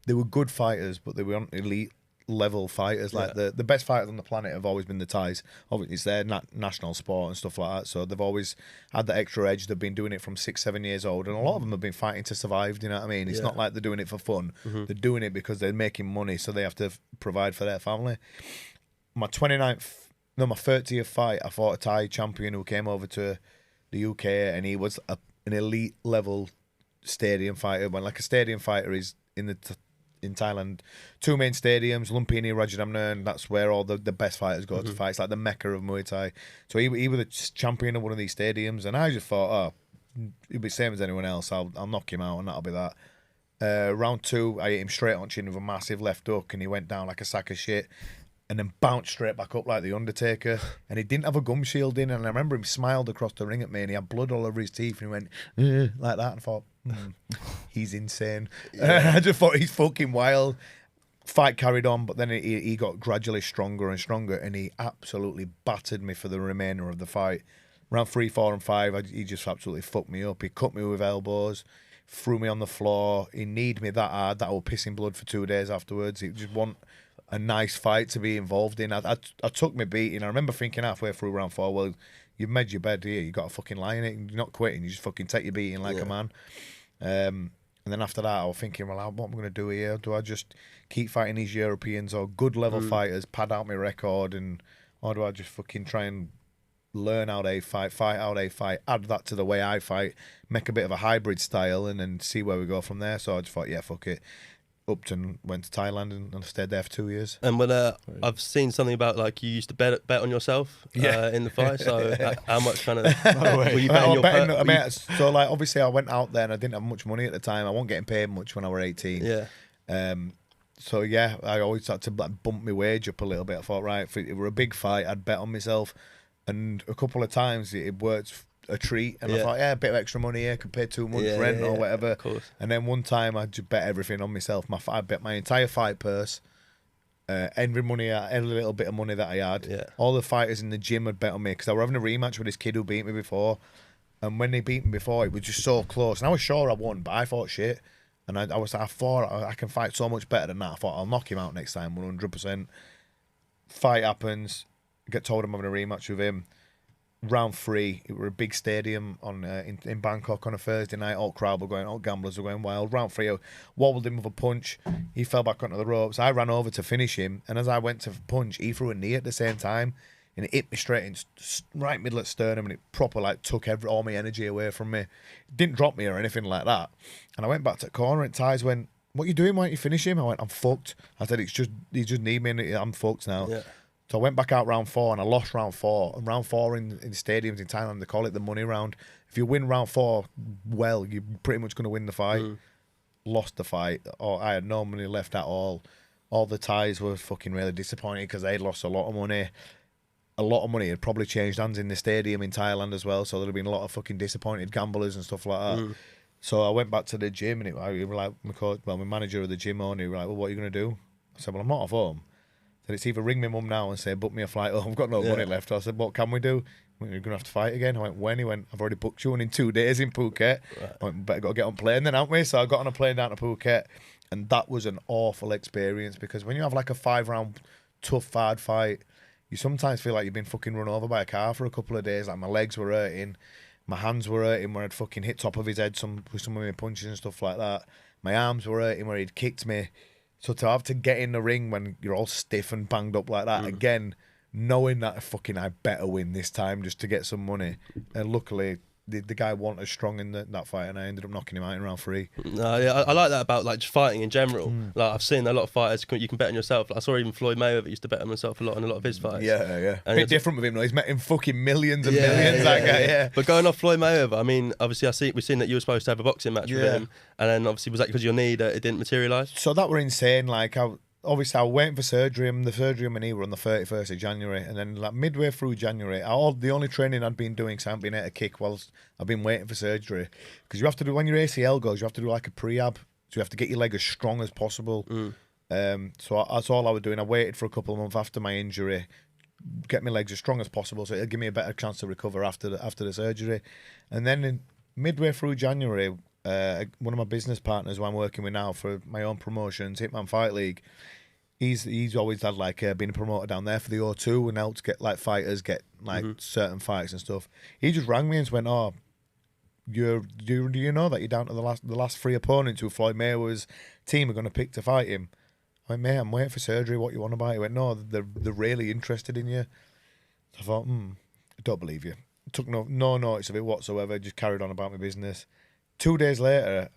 They were good fighters, but they weren't elite level fighters. Like the best fighters on the planet have always been the Thais. Obviously, it's their national sport and stuff like that. So they've always had that extra edge. They've been doing it from 6-7 years old, and a lot of them have been fighting to survive. Do you know what I mean? It's not like they're doing it for fun. They're doing it because they're making money, so they have to provide for their family. My 30th fight, I fought a Thai champion who came over to the UK, and he was an elite level stadium fighter. When like a stadium fighter is in Thailand, 2 main stadiums, Lumpini, Rajadamnern, that's where all the best fighters go to fight. It's like the mecca of Muay Thai. So he was the champion of one of these stadiums, and I just thought, he'll be the same as anyone else. I'll knock him out, and that'll be that. Round 2, I hit him straight on chin with a massive left hook, and he went down like a sack of shit, and then bounced straight back up like the Undertaker. And he didn't have a gum shield in, and I remember him smiled across the ring at me, and he had blood all over his teeth, and he went like that, and I thought, he's insane. I just thought he's fucking wild. Fight carried on, but then he got gradually stronger and stronger, and he absolutely battered me for the remainder of the fight. Round 3, 4, and 5, he just absolutely fucked me up. He cut me with elbows, threw me on the floor. He kneed me that hard that I was pissing blood for 2 days afterwards. He just want a nice fight to be involved in. I took my beating. I remember thinking halfway through round 4, well, you've made your bed here. You got to fucking lie in it. You're not quitting. You just fucking take your beating like a man. And then after that, I was thinking, well, what am I going to do here? Do I just keep fighting these Europeans or good level fighters, pad out my record, or do I just fucking try and learn how they fight how they fight, add that to the way I fight, make a bit of a hybrid style, and then see where we go from there? So I just thought, yeah, fuck it. Upped and went to Thailand and stayed there for 2 years. And when I've seen something about like you used to bet on yourself in the fight. So how much kind of were you betting your So like obviously I went out there and I didn't have much money at the time. I wasn't getting paid much when I was 18. Yeah. So yeah, I always had to like bump my wage up a little bit. I thought, right, if it were a big fight, I'd bet on myself. And a couple of times it worked a treat, and I thought, yeah, a bit of extra money here, could pay 2 months rent or whatever. Of course. And then one time I just bet everything on myself. I bet my entire fight purse, every little bit of money that I had. Yeah. All the fighters in the gym had bet on me because I was having a rematch with this kid who beat me before. And when they beat me before, it was just so close. And I was sure I won, but I thought shit. And I thought I can fight so much better than that. I thought I'll knock him out next time, 100%. Fight happens. I get told I'm having a rematch with him. Round 3, it were a big stadium in Bangkok on a Thursday night. All crowd were going, all gamblers were going wild. Round 3, I wobbled him with a punch. He fell back onto the ropes. I ran over to finish him, and as I went to punch, he threw a knee at the same time, and it hit me straight in right middle at sternum, and it proper like took all my energy away from me. It didn't drop me or anything like that. And I went back to the corner, and Ty's went, "What are you doing? Why don't you finish him?" I went, "I'm fucked." I said, he just need me, and I'm fucked now. Yeah. So I went back out round 4 and I lost round 4. And round 4 in stadiums in Thailand, they call it the money round. If you win round 4, well, you're pretty much going to win the fight. Lost the fight. I had no money left at all. All the Thais were fucking really disappointed because they'd lost a lot of money. A lot of money had probably changed hands in the stadium in Thailand as well. So there'd have been a lot of fucking disappointed gamblers and stuff like that. So I went back to the gym and he was like, my manager of the gym owner, he was like, well, what are you going to do? I said, well, I'm not off home. So it's either ring my mum now and say, book me a flight. Oh, I've got no money left. I said, what can we do? You're going to have to fight again. I went, when? He went, I've already booked you one in 2 days in Phuket. I went, better got to get on plane then, haven't we? So I got on a plane down to Phuket. And that was an awful experience because when you have like a 5-round tough, hard fight, you sometimes feel like you've been fucking run over by a car for a couple of days. Like my legs were hurting. My hands were hurting where I'd fucking hit top of his head with some of my punches and stuff like that. My arms were hurting where he'd kicked me. So to have to get in the ring when you're all stiff and banged up like that, again, knowing that fucking I better win this time just to get some money. And luckily, the guy wasn't as strong in that fight, and I ended up knocking him out in round 3. No, yeah, I like that about like just fighting in general. Like I've seen a lot of fighters you can bet on yourself. Like, I saw even Floyd Mayweather used to bet on himself a lot in a lot of his fights. Yeah. And a bit different with him though. He's met him fucking millions and millions. That guy. Yeah. But going off Floyd Mayweather, I mean, obviously we've seen that you were supposed to have a boxing match with him, and then obviously was that because of your knee that it didn't materialise? So that were insane. Like obviously, I was waiting for surgery. The surgery on my knee were on the 31st of January. And then like midway through January, the only training I'd been doing, because I hadn't been able to kick whilst I've been waiting for surgery. Because you have to do, when your ACL goes, you have to do like a prehab. So you have to get your leg as strong as possible. So that's all I was doing. I waited for a couple of months after my injury, get my legs as strong as possible so it'll give me a better chance to recover after the surgery. And then midway through January, one of my business partners who I'm working with now for my own promotions, Hitman Fight League, he's always had like been a promoter down there for the O2 and helped get like fighters get like certain fights and stuff. He just rang me and went, "Oh, do you know that you're down to the last 3 opponents who Floyd Mayweather's team are going to pick to fight him?" I went, "Mate, I'm waiting for surgery. What you want about?" He went, "No, they're really interested in you." So I thought, I don't believe you. Took no notice of it whatsoever. Just carried on about my business. 2 days later,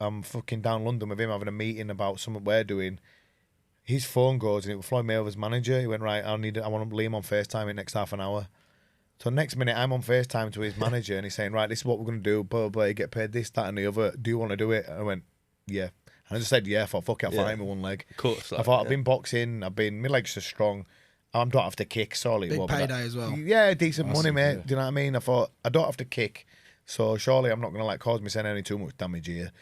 I'm fucking down London with him having a meeting about something we're doing. His phone goes and it was Floyd Mayweather's manager. He went, "Right, I want to leave him on FaceTime in the next half an hour." So next minute, I'm on FaceTime to his manager, and he's saying, right, this is what we're going to do, blah, blah, blah, you get paid this, that, and the other. Do you want to do it? And I went, yeah. And I just said, yeah. I thought, fuck it, I'll fight him with one leg. Of course. I thought, I've been boxing, my legs are strong. I don't have to kick, surely. Big payday as well. Yeah, decent money, mate. Yeah. Do you know what I mean? I thought, I don't have to kick, so surely I'm not going to like cause myself any too much damage here.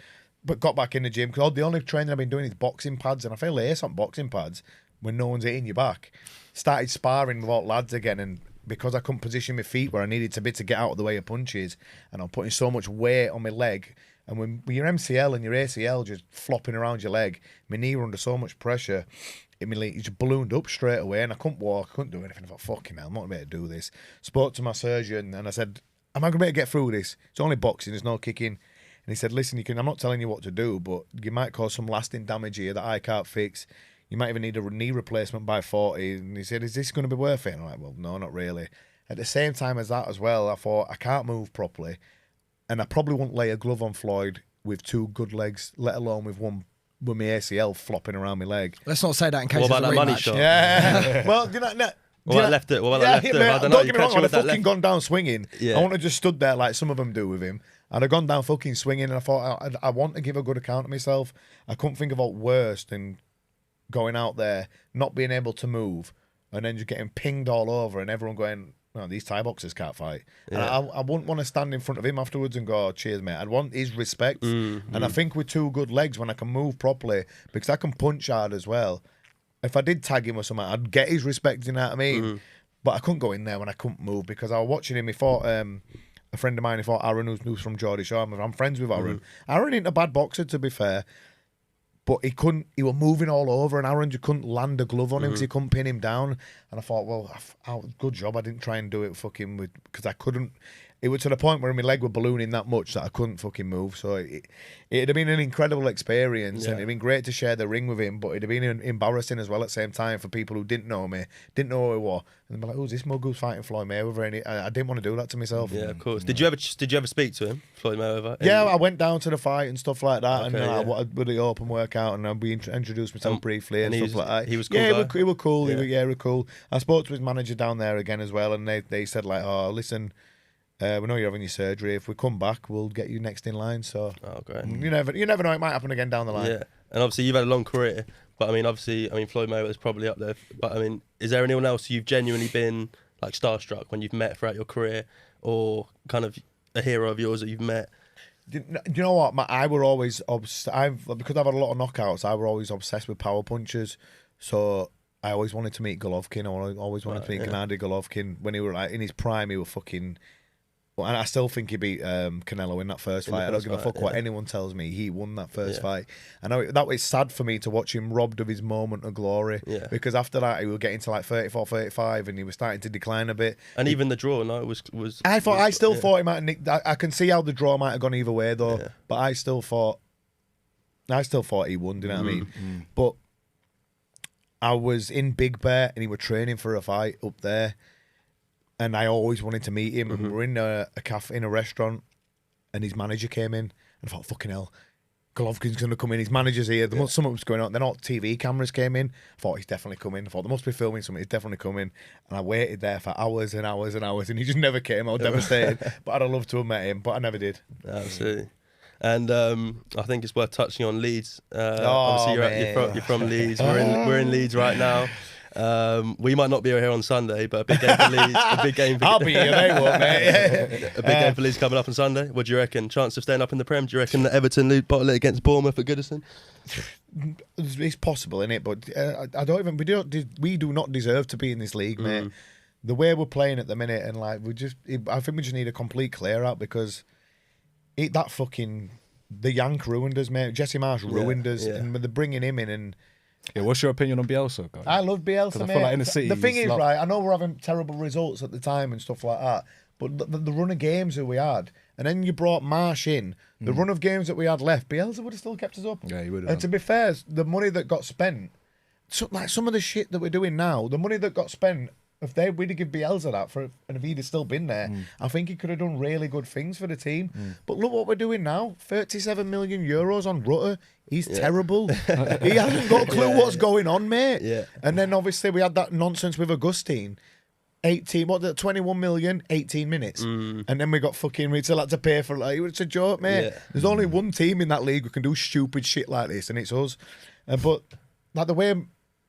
But got back in the gym, because the only training I've been doing is boxing pads, and I feel ace on boxing pads when no one's hitting your back. Started sparring with all lads again, and because I couldn't position my feet where I needed to be to get out of the way of punches, and I'm putting so much weight on my leg, and when your MCL and your ACL just flopping around your leg, my knee were under so much pressure, it just ballooned up straight away, and I couldn't walk, I couldn't do anything. I thought, fucking hell, I'm not going to do this. Spoke to my surgeon, and I said, am I going to be able to get through this? It's only boxing, there's no kicking. And he said, listen, I'm not telling you what to do, but you might cause some lasting damage here that I can't fix. You might even need a knee replacement by 40. And he said, is this going to be worth it? And I'm like, well, no, not really. At the same time as that as well, I thought, I can't move properly. And I probably won't lay a glove on Floyd with 2 good legs, let alone with one with my ACL flopping around my leg. Let's not say that in case what about there's a that money rematch. shot? Yeah. Well, you know, no. What about left it? What about that left it? I don't know. Don't get me wrong, I'd have fucking gone down swinging. Yeah. I wouldn't have just stood there like some of them do with him. I'd have gone down fucking swinging, and I thought, I want to give a good account of myself. I couldn't think of what worse than going out there, not being able to move, and then just getting pinged all over, and everyone going, oh, these Thai boxers can't fight. Yeah. And I wouldn't want to stand in front of him afterwards and go, oh, cheers, mate. I'd want his respect. And I think with 2 good legs, when I can move properly, because I can punch hard as well, if I did tag him or something, I'd get his respect, you know what I mean? But I couldn't go in there when I couldn't move, because I was watching him. He fought a friend of mine, he fought Aaron, who's from Geordie Shore. I'm friends with Aaron. Aaron ain't a bad boxer, to be fair, but he was moving all over, and Aaron just couldn't land a glove on him because he couldn't pin him down. And I thought, well, good job I didn't try and do it fucking with, because I couldn't. It was to the point where my leg were ballooning that much that I couldn't fucking move. So it'd have been an incredible experience, and it'd been great to share the ring with him, but it'd have been embarrassing as well at the same time for people who didn't know me, didn't know who he was, and they'd be like, "Who's this mug who's fighting Floyd Mayweather?" And I didn't want to do that to myself. Yeah, of course. Did you ever speak to him, Floyd Mayweather? Yeah, I went down to the fight and stuff like that, and I with the open workout, and we introduced myself briefly and stuff like that. He was cool. Yeah, he was cool. Yeah, he was cool. I spoke to his manager down there again as well, and they said like, "Oh, listen. We know you're having your surgery. If we come back, we'll get you next in line." So, great. You never know. It might happen again down the line. Yeah, and obviously you've had a long career, but I mean, Floyd Mayweather's probably up there. But I mean, is there anyone else you've genuinely been like starstruck when you've met throughout your career, or kind of a hero of yours that you've met? Do you know what? I were always because I've had a lot of knockouts. I were always obsessed with power punches. So I always wanted to meet Golovkin. I always wanted to meet Gennady Golovkin when he were like in his prime. He was fucking. And I still think he beat Canelo in that first fight. I don't give a fuck what anyone tells me. He won that first fight. I know that was sad for me to watch him robbed of his moment of glory. Yeah. Because after that, he was getting to like 34, 35, and he was starting to decline a bit. And even the draw, was. I still thought he might have nicked. I can see how the draw might have gone either way though. Yeah. But I still thought he won. Do you know what I mean? But I was in Big Bear, and he was training for a fight up there. And I always wanted to meet him. And we were in a cafe, in a restaurant, and his manager came in. And I thought, fucking hell, Golovkin's going to come in. His manager's here. Something was going on. Then all TV cameras came in. I thought, he's definitely coming. I thought, they must be filming something. He's definitely coming. And I waited there for hours and hours and hours, and he just never came. I was devastated. But I'd have loved to have met him, but I never did. Absolutely. And I think it's worth touching on Leeds. Obviously, you're from Leeds. We're in Leeds right now. We might not be here on Sunday, but a big game for Leeds. I'll be here, they won't, mate. A big game for Leeds coming up on Sunday. What do you reckon? Chance of staying up in the Prem? Do you reckon that Everton bottle it against Bournemouth at Goodison? It's possible, innit? But I don't even. We do not deserve to be in this league, mate. The way we're playing at the minute, and like I think we just need a complete clear out, because the Yank ruined us, mate. Jesse Marsh ruined us, and they're bringing him in and. Yeah, what's your opinion on Bielsa, guys? I love Bielsa, mate. I feel like in the city, the thing is, right, I know we're having terrible results at the time and stuff like that, but the run of games that we had, and then you brought Marsh in, the run of games that we had left, Bielsa would have still kept us up. Yeah, he would have. And to be fair, the money that got spent, some of the shit that we're doing now, the money that got spent, if we'd have given Bielsa that and if he'd have still been there, I think he could have done really good things for the team. But look what we're doing now: 37 million euros on Rutter. He's terrible. He hasn't got a clue what's going on, mate. Yeah. And then obviously we had that nonsense with Augustine. 18, 21 million, 18 minutes. And then we got fucking, we still had to pay for it. It's a joke, mate. Yeah. There's only one team in that league who can do stupid shit like this, and it's us. But like the way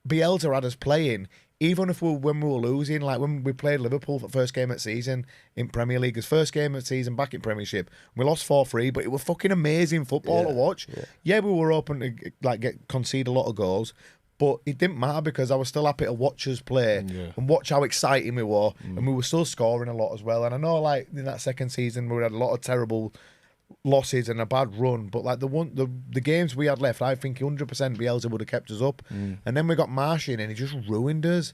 Bielsa had us playing, even if when we were losing, like when we played Liverpool for the first game of the season in Premier League, his first game of the season back in Premiership, we lost 4-3, but it was fucking amazing football to watch. Yeah, we were open to like concede a lot of goals, but it didn't matter because I was still happy to watch us play and watch how exciting we were, and we were still scoring a lot as well. And I know, like in that second season, we had a lot of terrible losses and a bad run, but like the games we had left, I think 100% Bielsa would have kept us up. And then we got Marsh in, and he just ruined us.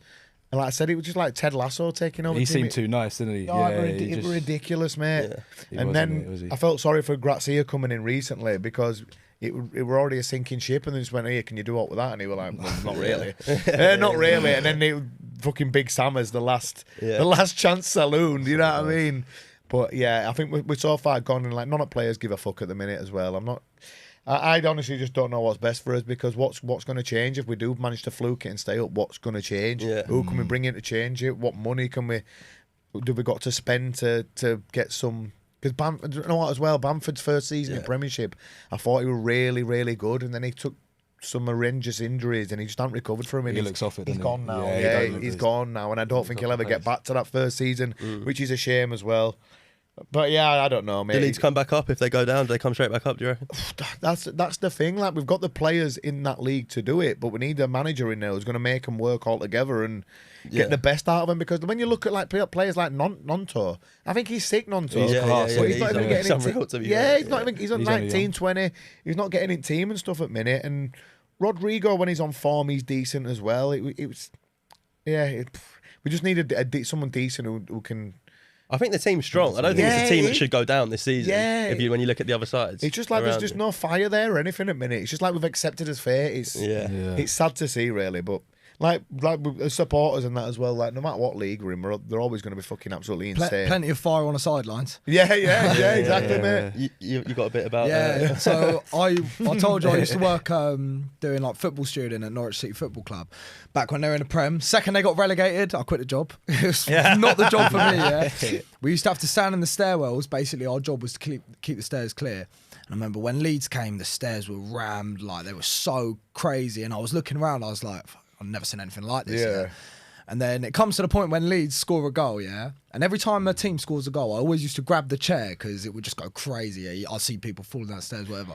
And like I said, it was just like Ted Lasso taking over. He seemed too nice, didn't he? Oh, it was ridiculous, mate. Yeah. And then I felt sorry for Grazia coming in recently because it were already a sinking ship, and they just went, "Here, can you do up with that?" And he was like, well, "Not really, not really." And then they fucking Big Sam as the last chance saloon. You know what I mean? But yeah, I think we're so far gone, and like none of players give a fuck at the minute as well. I honestly just don't know what's best for us, because what's going to change if we do manage to fluke it and stay up? What's going to change? Who can we bring in to change it? What money do we got to spend to get some? Because you know what as well, Bamford's first season in Premiership, I thought he was really, really good, and then he took some horrendous injuries and he just hasn't recovered from it. He looks off it. He's gone now. He's gone now, and I don't think he'll ever get back to that first season, which is a shame as well. But yeah, I don't know, mate. Do Leeds come back up if they go down? Do they come straight back up, do you reckon? That's the thing. Like, we've got the players in that league to do it, but we need a manager in there who's going to make them work all together and get the best out of them. Because when you look at like players like Nonto, I think he's sick, Nonto. He's not even getting he's on 19, 20. He's not getting in team and stuff at minute. And Rodrigo, when he's on form, he's decent as well. We just need someone decent who can. I think the team's strong. I don't think it's a team that should go down this season. When you look at the other sides, it's just like there's just no fire there or anything at the minute. It's just like we've accepted his fate. It's sad to see, really, but. Like supporters and that as well. Like no matter what league we're in, they're always going to be fucking absolutely insane. Plenty of fire on the sidelines. Yeah, exactly, mate. You got a bit about So I told you I used to work doing like football stewarding at Norwich City Football Club back when they were in the Prem. Second they got relegated, I quit the job. It was not the job for me. Yeah, we used to have to stand in the stairwells. Basically, our job was to keep the stairs clear. And I remember when Leeds came, the stairs were rammed, like they were so crazy. And I was looking around, I was like, I've never seen anything like this. Yeah. And then it comes to the point when Leeds score a goal, and every time the team scores a goal, I always used to grab the chair because it would just go crazy. I see people falling downstairs, whatever.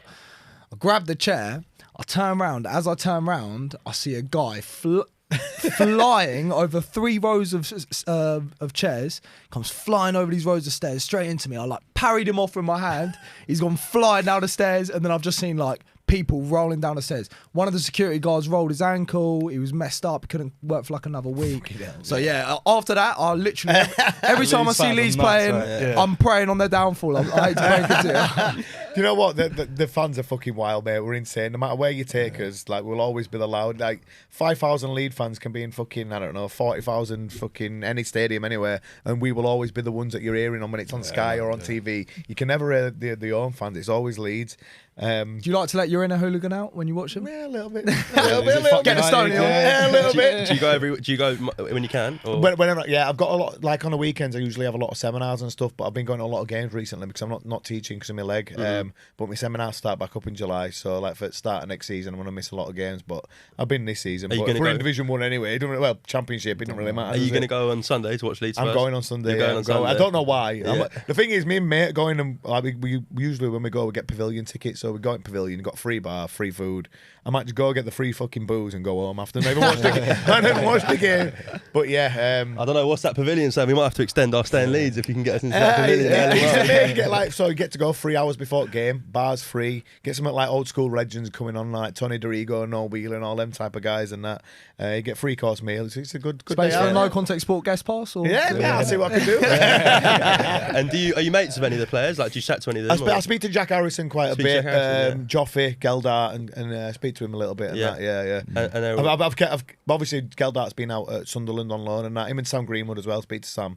I grab the chair, I turn around. As I turn around, I see a guy flying over 3 rows of chairs, comes flying over these rows of stairs straight into me. I like parried him off with my hand. He's gone flying down the stairs, and then I've just seen like people rolling down the stairs. One of the security guards rolled his ankle. He was messed up. He couldn't work for like another week. So yeah, after that, I literally every time I see Leeds playing, I'm praying on their downfall. I hate to break it to you. You know what? The fans are fucking wild, mate. We're insane. No matter where you take us, like we'll always be loud. Like 5,000 Leeds fans can be in fucking 40,000 fucking any stadium anywhere, and we will always be the ones that you're hearing on when it's on Sky or on TV. You can never hear the home fans. It's always Leeds. Do you like to let your inner hooligan out when you watch them? Yeah, a little bit. Get a stone on. Yeah, a little bit. Do you go when you can? Or? Whenever, I've got a lot. Like on the weekends, I usually have a lot of seminars and stuff. But I've been going to a lot of games recently because I'm not teaching because of my leg. But my seminars start back up in July. So like for the start of next season, I'm going to miss a lot of games. But I've been this season. But we're in Division 1 anyway. Championship. It doesn't really matter. Are you going to go on Sunday to watch Leeds? I'm going on Sunday. I don't know why. The thing is, me and mate going and like we usually when we go we get pavilion tickets. So we go in pavilion. Got free bar, free food. I might just go get the free fucking booze and go home after. I never watched the game. But yeah, I don't know what's that pavilion. So we might have to extend our stay in Leeds if you can get us into that pavilion. You get to go 3 hours before the game. Bars free. Get some like old school legends coming on like Tony Dorigo, Noel Wheeler, and all them type of guys and that. You get 3-course meals. It's a good space for a no contact sport guest pass. Or I'll see what I can do. And are you mates with any of the players? Like, do you chat to any of them? I speak to Jack Harrison quite a bit. Joffrey, Geldart, and speak to him a little bit. I've obviously Geldart's been out at Sunderland on loan and that. Him and Sam Greenwood as well. Speak to Sam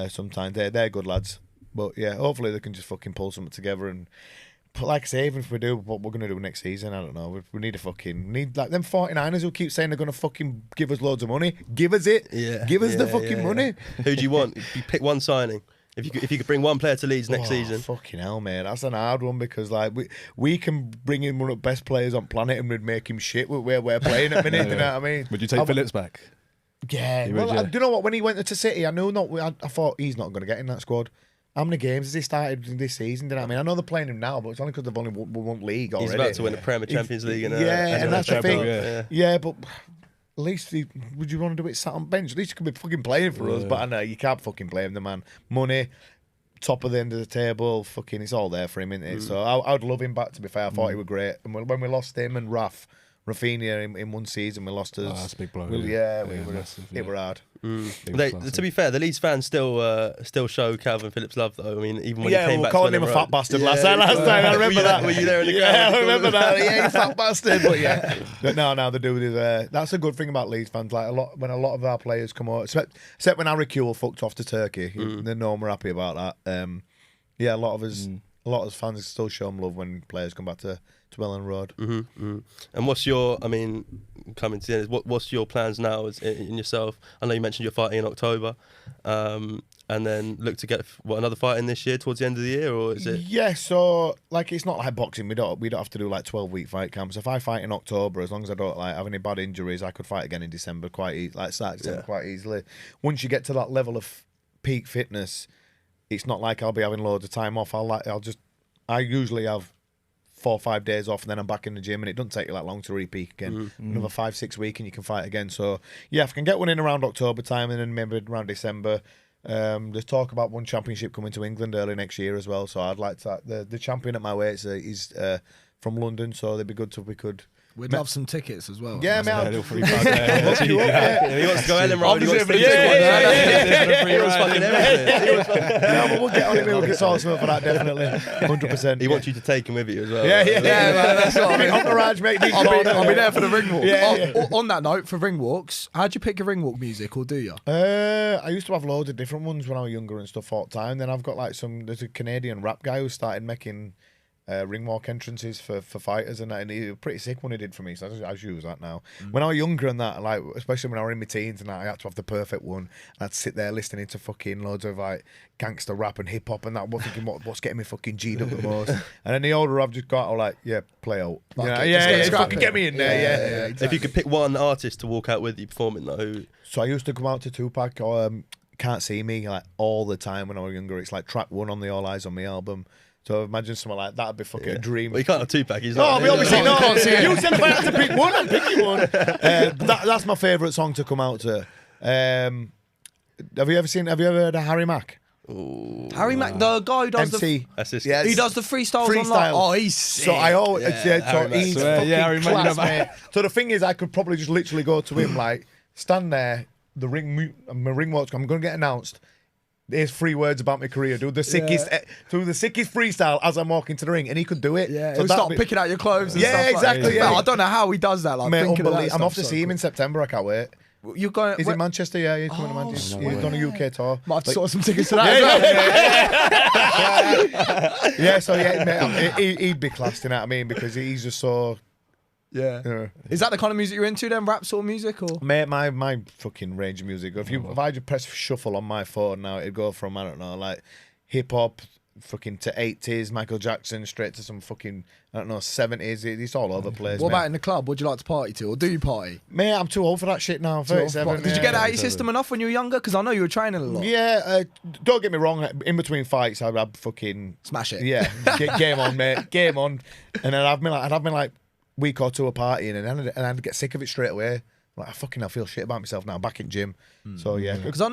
sometimes. They're good lads. But yeah, hopefully they can just fucking pull something together and like I say, even if we do what we're gonna do next season, I don't know. We need like them 49ers who keep saying they're gonna fucking give us loads of money. Give us it. Yeah. Give us the fucking money. Who do you want? You pick one signing. If you could bring one player to Leeds next season. Fucking hell, man. That's an hard one because like we can bring in one of the best players on planet and we'd make him shit where we're playing at the minute. You know what I mean? Would you take Phillips back? Yeah. Well, do you know what? When he went to City, I thought he's not going to get in that squad. How many games has he started this season? Do you know what I mean? I know they're playing him now, but it's only because they've only won league already. He's about to win the Premier Champions League. And that's the thing. Yeah, but at least would you want to do it sat on bench? At least he could be fucking playing for us. But I know you can't fucking blame the man. Money, top of the end of the table, fucking, it's all there for him, isn't it? So I'd love him back, to be fair. I thought he was great. And when we lost him and Rafinha in one season, we lost us. Oh, that's a big blow. It were hard. To be fair, the Leeds fans still show Calvin Phillips love, though. I mean, even when he came back, calling him a fat bastard last time. I remember that. Were you there in the crowd? Yeah, I remember that. Yeah, you fat bastard. But yeah, but no, the dude is. That's a good thing about Leeds fans. Like when a lot of our players come out, except when Harry Kewell fucked off to Turkey, they know we're happy about that. Yeah, a lot of us fans still show them love when players come back to Welland Road. And what's your, I mean, coming to the end, what's your plans now in yourself? I know you mentioned you're fighting in October, and then look to get another fight in this year towards the end of the year, or is it? Yeah, so like it's not like boxing. We don't have to do like 12-week fight camps. If I fight in October, as long as I don't like have any bad injuries, I could fight again in December start December quite easily. Once you get to that level of peak fitness, it's not like I'll be having loads of time off. I usually have 4 or 5 days off and then I'm back in the gym, and it doesn't take you that long to repeat again. Another 5-6 weeks and you can fight again. So yeah, if I can get one in around October time and then maybe around December. There's talk about one championship coming to England early next year as well. So I'd like to. The champion at my weight is from London, so it'd be good if we could. We'd love some tickets as well. Yeah, man. He wants to go Ellen Road. He wants to fucking everything. No, but we'll get on it. We'll get something for that, definitely. 100%. He wants you to take him with you as well. Yeah, man, that's what I mean. Entourage, mate. I'll be there for the ring walk. On that note, for ring walks, how'd you pick your ring walk music, or do you? I used to have loads of different ones when I was younger and stuff all the time. Then I've got like there's a Canadian rap guy who started making ring walk entrances for fighters, and he was pretty sick when he did for me, so I just use that now. When I was younger and that, like especially when I was in my teens and that, I had to have the perfect one. I'd sit there listening to fucking loads of like gangster rap and hip hop and that, thinking what's getting me fucking G'd up the most. And then the older I've just got, play out. Fucking get me in there. Yeah. Exactly. If you could pick one artist to walk out with you performing, though, so I used to come out to Tupac or Can't See Me like all the time when I was younger. It's like track 1 on the All Eyes on Me album. So imagine something like that'd be fucking a dream. Well, you can't have Tupac. He's not. No, obviously not. You said if I had to pick one, I'm picking one. That's my favourite song to come out to. Have you ever heard of Harry Mack? Ooh. Harry Mack, the guy who does MC. Yes. He does the freestyles online. Oh, he's sick. So I always, he's fucking class, mate. So the thing is, I could probably just literally go to him, like, stand there, my ring walk's I'm going to get announced. Here's 3 words about my career. Do the sickest freestyle as I'm walking to the ring, and he could do it. Yeah, so he'll start picking out your clothes. And stuff exactly. Like that. I don't know how he does that. Like, mate, I'm off to see him in September. I can't wait. You're going? He's in Manchester. Yeah, he's coming to Manchester. He's done a UK tour. Might have to sort some tickets to that. Yeah. So mate, he'd be classed. You know what I mean? Because he's just so. Yeah. Is that the kind of music you're into then? Rap sort of music, or? Mate, my fucking range of music. If I just press shuffle on my phone now, it'd go from, I don't know, like hip hop fucking to 80s, Michael Jackson, straight to some fucking, I don't know, 70s. It's all over the place. What about in the club? Would you like to party to, or do you party? Mate, I'm too old for that shit now. I'm 37. Did you get out of your system enough when you were younger? Because I know you were training a lot. Yeah, don't get me wrong. In between fights, I'd fucking smash it. Yeah, game on, mate, game on. And then I'd have me like week or two of partying, and I'd get sick of it straight away. Like, I feel shit about myself now. Back in gym, so yeah. Because I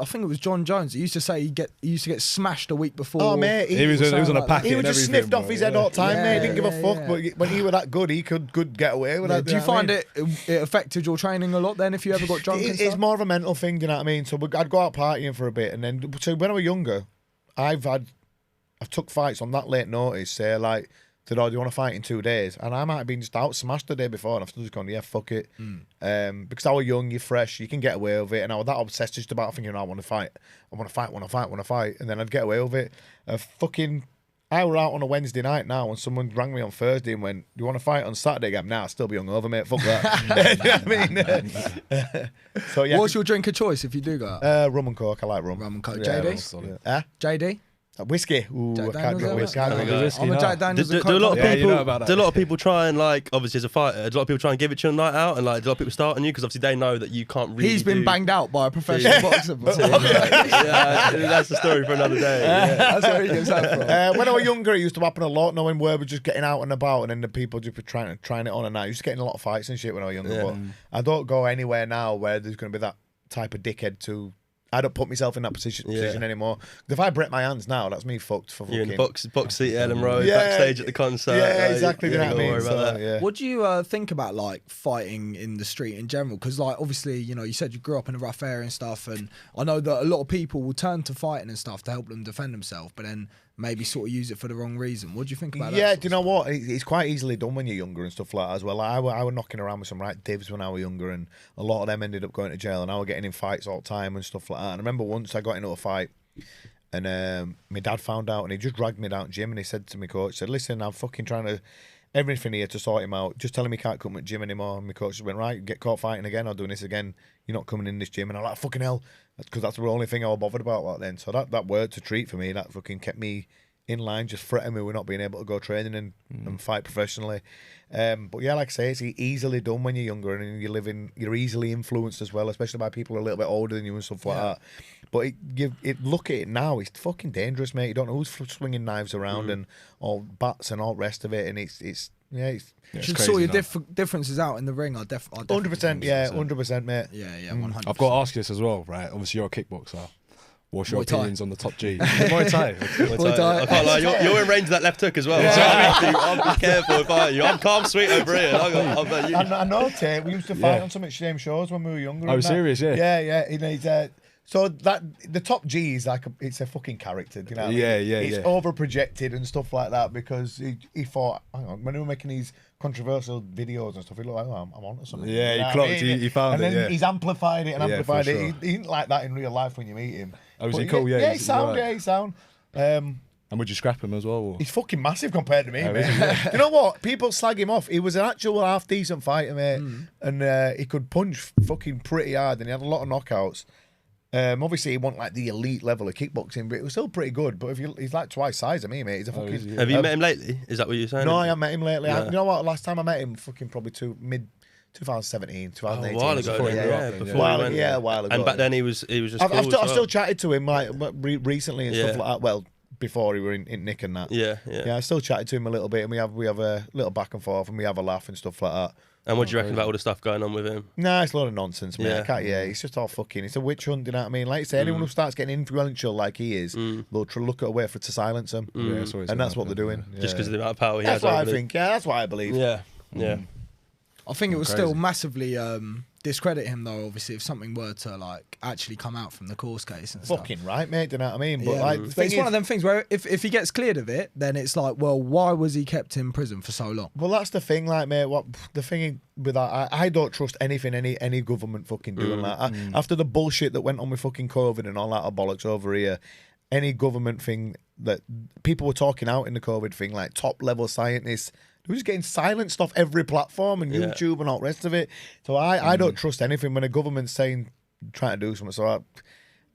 think it was John Jones. He used to say he used to get smashed a week before. Oh mate, he was on a packet. He was just sniffed off his head all the time, mate. He didn't give a fuck. But when he was that good, he could get away with that. Do you find it affected your training a lot then? If you ever got drunk, it's more of a mental thing. You know what I mean? So I'd go out partying for a bit, and then when I was younger, I've took fights on that late notice. Say like, said, "Oh, do you want to fight in 2 days?" And I might have been just out smashed the day before, and I've just gone, "Yeah, fuck it." Because I was young, you're fresh, you can get away with it, and I was that obsessed just about thinking, "I want to fight, and then I'd get away with it. I were out on a Wednesday night now, and someone rang me on Thursday and went, "Do you want to fight on Saturday?" I'm I'll still be hungover, mate. Fuck that. You know what I mean? So yeah. What's your drink of choice if you do go out? Rum and coke. I like rum. Rum and coke. Yeah, JD? JD? Whiskey. Ooh, I can't drink whiskey. I'm a Jack Daniels. Do a lot of people? Do a lot of people try and like? Obviously, as a fighter, do a lot of people try and give it to you on a night out, and like, do a lot of people start on you because obviously they know that you can't really. He's been banged out by a professional boxer. Yeah, that's the story for another day. Yeah. That's where he gets that from. When I was younger, it used to happen a lot. Knowing where we're just getting out and about, and then the people just trying it on. And I used to get in a lot of fights and shit when I was younger. But I don't go anywhere now where there's going to be that type of dickhead to. I don't put myself in that position anymore. If I break my hands now, that's me fucked for fucking... You're in the box seat at Ellen Road, backstage at the concert. Yeah, exactly. You know what I mean? So, what do you think about like fighting in the street in general? Because like obviously, you know, you said you grew up in a rough area and stuff, and I know that a lot of people will turn to fighting and stuff to help them defend themselves, but then maybe sort of use it for the wrong reason. What do you think about that? Yeah, do you know what? It's quite easily done when you're younger and stuff like that as well. I was knocking around with some right divs when I was younger, and a lot of them ended up going to jail, and I was getting in fights all the time and stuff like that. And I remember once I got into a fight, and my dad found out, and he just dragged me down to the gym, and he said to my coach, said, "Listen, I'm fucking trying to everything here to sort him out. Just tell him he can't come at the gym anymore." And my coach just went, "Right, get caught fighting again or doing this again, you're not coming in this gym." And I'm like, "Fucking hell," because that's the only thing I was bothered about back then. So that worked a treat for me. That fucking kept me in line, just threatening me with not being able to go training and fight professionally. But yeah, like I say, it's easily done when you're younger, and you're easily influenced as well, especially by people a little bit older than you and stuff like that. But look at it now, it's fucking dangerous, mate. You don't know who's swinging knives around and all bats and all the rest of it, and it's you should sort your differences out in the ring. I definitely 100%, yeah, 100%, mate. Yeah, 100%. I've got to ask you this as well, right? Obviously, you're a kickboxer. What's your Muay Thai. opinions on the top G? Muay Thai. Muay Thai. I can't lie, you're in range of that left hook as well. So I'll be careful if I you. I'm calm, sweet over here. I know, Tate. We used to fight on some extreme shows when we were younger. Oh, serious? Yeah. Yeah. So that the top G is like it's a fucking character. Do you know what I mean? It's over projected and stuff like that because he thought. Hang on, when we were making these controversial videos and stuff, he looked like, I'm onto something. Yeah, he clocked. He found it. And then he's amplified it and amplified it. Sure. He didn't like that in real life when you meet him. Oh, was he cool? Yeah, he's sound. Yeah, he's sound. And would you scrap him as well? Or? He's fucking massive compared to me, mate. You know what? People slag him off. He was an actual half decent fighter, mate, and he could punch fucking pretty hard, and he had a lot of knockouts. Obviously, he wasn't like the elite level of kickboxing, but it was still pretty good. But he's like twice size of me, mate. He's a fucking. Have you met him lately? Is that what you're saying? No, I haven't met him lately. You know what? Last time I met him, fucking probably mid 2017, 2018. A while ago, a while ago. And back then he was just. I've still chatted to him like recently and stuff like that. Well, before he were in Nick and that. Yeah. I still chatted to him a little bit, and we have a little back and forth, and we have a laugh and stuff like that. And what do you reckon about all the stuff going on with him? Nah, it's a lot of nonsense, mate. It's just all fucking. It's a witch hunt, you know what I mean? Like I say, anyone who starts getting influential like he is, they'll look at a way to silence him, and that's what they're doing. Just because of the amount of power he has. That's what I think. Yeah, that's what I believe. Yeah. I think it would still massively discredit him though, obviously, if something were to like actually come out from the course case and fucking stuff. Right, mate, do you know what I mean? But it's one of them things where if he gets cleared of it, then it's like, well, why was he kept in prison for so long? Well, that's the thing, like, mate, what the thing with that, I don't trust anything any government fucking doing that. After the bullshit that went on with fucking COVID and all that bollocks over here, any government thing that people were talking out in the COVID thing, like top level scientists, who's getting silenced off every platform and YouTube and all the rest of it. So I don't trust anything when a government's trying to do something. So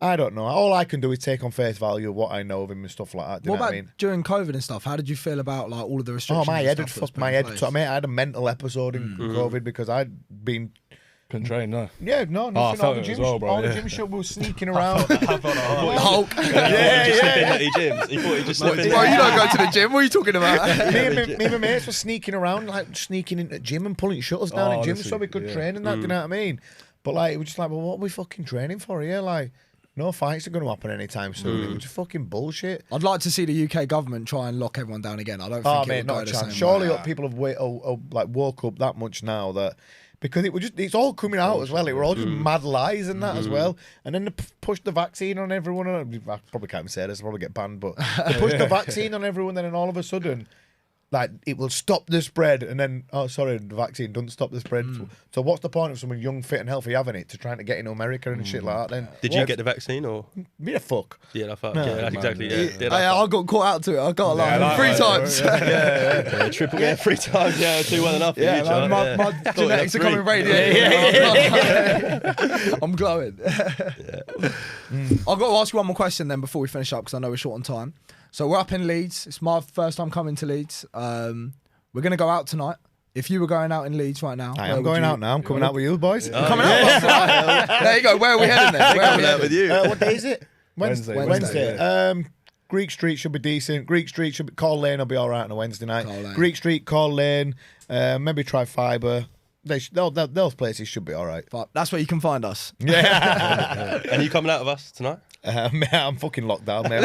I don't know. All I can do is take on face value what I know of him and stuff like that. Do you know what I mean? During COVID and stuff? How did you feel about like all of the restrictions? Oh, my head had fucked my head. I had a mental episode in COVID because I'd been. Couldn't train, no. Yeah, no, nothing. All the gym shop was sneaking around. Hulk. He thought he'd just slip in. Bro, you don't go to the gym. What are you talking about? me and my mates were sneaking around, like sneaking into the gym and pulling shutters down in gym so we could train and that. Do you know what I mean? But like, it was just like, well, what are we fucking training for here? Like, no fights are going to happen anytime soon. It was just fucking bullshit. I'd like to see the UK government try and lock everyone down again. I don't think it would not a chance. Surely people have woke up that much now that. Because it's all coming out as well. It were all just mad lies and that as well. And then they pushed the vaccine on everyone. I probably can't even say this, I'll probably get banned. But they pushed the vaccine on everyone, then all of a sudden, like it will stop the spread, and then the vaccine doesn't stop the spread. So what's the point of someone young, fit, and healthy having it to trying to get into America and shit like that? Then did you get the vaccine or? Me a fuck. Yeah, that's exactly. Yeah, I got caught out to it. I got like 3 times. Triple. Yeah, 3 times. Yeah, 2 well enough. Yeah, for you, my genetics are coming radiating. I'm glowing. I've got to ask you one more question then before we finish up because I know we're short on time. So we're up in Leeds. It's my first time coming to Leeds. We're going to go out tonight. If you were going out in Leeds right now, I'm going out now. I'm coming out with you, boys. You're coming out with us. There you go. Where are we heading then? Where are we out with you? What day is it? Wednesday. Greek Street should be decent. Greek Street should be. Call Lane will be all right on a Wednesday night. Greek Street, Call Lane. Maybe try Fibre. Those places should be all right. But that's where you can find us. Yeah. And you coming out of us tonight? I'm fucking locked down, mate.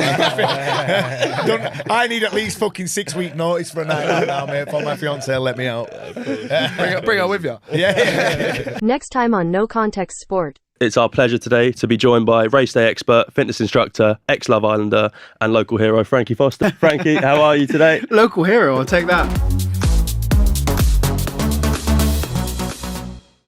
I need at least fucking 6-week notice for a night out now, mate. For my fiance, let me out. Bring her with you. Yeah. Next time on No Context Sport. It's our pleasure today to be joined by race day expert, fitness instructor, ex-Love Islander, and local hero Frankie Foster. Frankie, how are you today? Local hero, I'll take that.